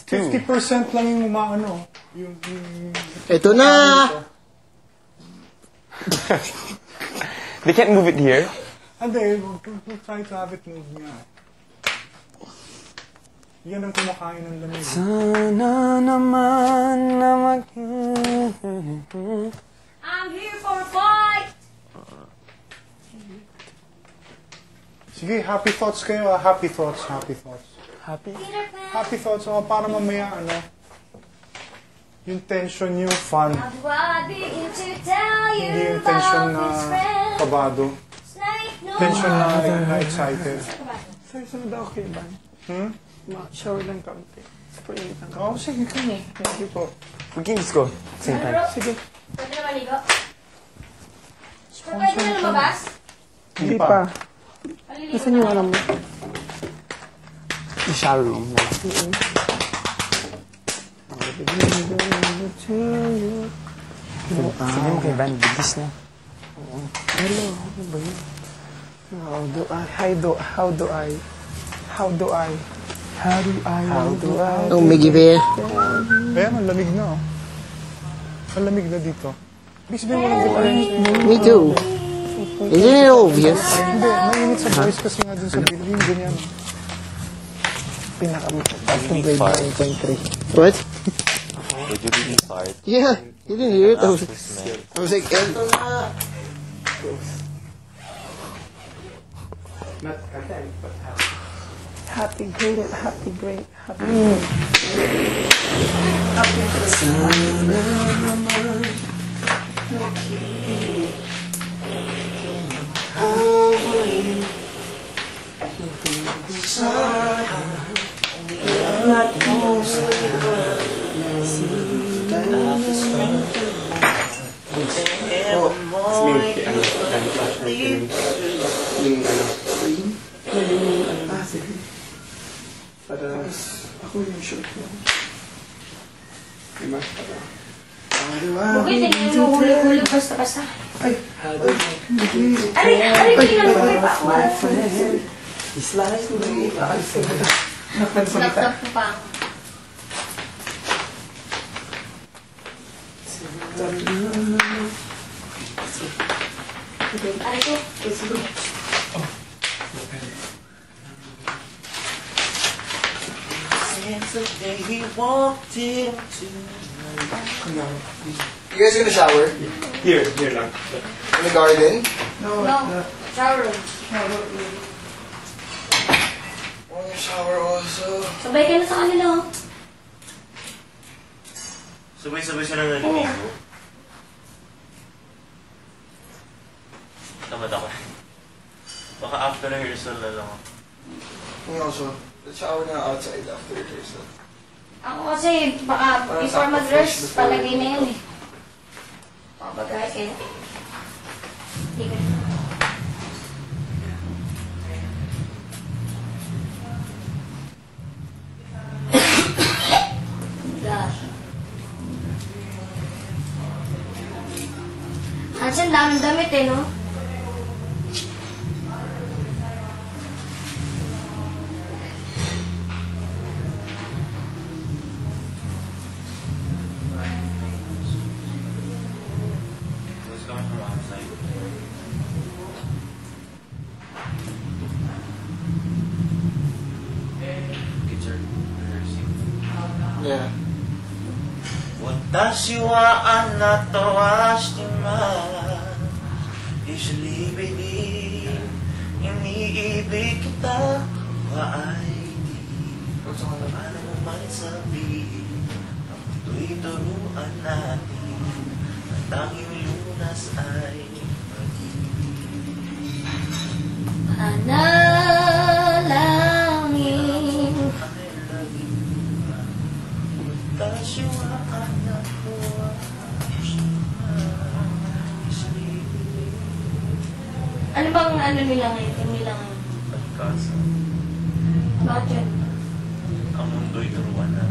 50% lang yung umaano. Ito na! They can't move it here. Hindi, we'll try to have it move nga. Yan ang kumakain ng lamig. Sana naman na I'm here for a fight! Sige, happy thoughts kayo. Happy thoughts, happy thoughts. Happy? Happy thoughts, para mamaya, yung tension nyo, fun. How do I begin to tell you Hindi yung tension about na this friend? kabado. Tension na excited. Sir, sunod ako kay Ivan. Shower lang kaunti. Spray lang. Oo, sige ka mo. Thank you po. We can just go. Same time. Sige. Pwede na maligo? Pwede na lumabas? Hindi pa. Nasaan yung alam mo? The shower room. Sabi mo kay Van, bigis na. Hello, ano ba yun? How do I? Oh, may give Ayan, ang lamig na. Ang lamig na dito. Ibig sabihin mo lang Me too. Isn't it obvious? Hindi, mainit sa voice kasi nga dun sa building, ganyan. Pinaka-taas ng grade 9.3. What? Did you really fart? Yeah, you didn't hear it? I was like, eto na. Not content, but happy, great. Ako yung shirt mo. Diba? Bukit, tingnan mo hulog-hulog basta-basta. Ay, Aray, tingnan mo may bawal. slice mo rin. Napansalita. Laptop mo pa. Aray ko. Since the day we walked into You guys gonna shower? Here lang. In the garden? No, shower room. Want to shower also? Sabay ka na sa kanila. sabay-sabay sila naliligo. Tamad ako. Baka after rehearsal na lang ako. Me also. Let's shower na outside after rehearsal. Ako kasi, baka before mag-dress, palagay na yan eh. Pabagay kayo. Hindi ka. Gosh. Hansen, daming damit eh, no? What's coming from outside? Kids are rehearsing. Yeah. 私はあなたはしてますUsually baby Iniibig kita Wa ay di Paano mo man sabihin Ang ito'y turuan natin Ang tanging lunas ay Panalangin. Ano bang ano nila ngayon? Yung nila ngayon? pagkasa Bakit yun? Ang mundo'y turuan natin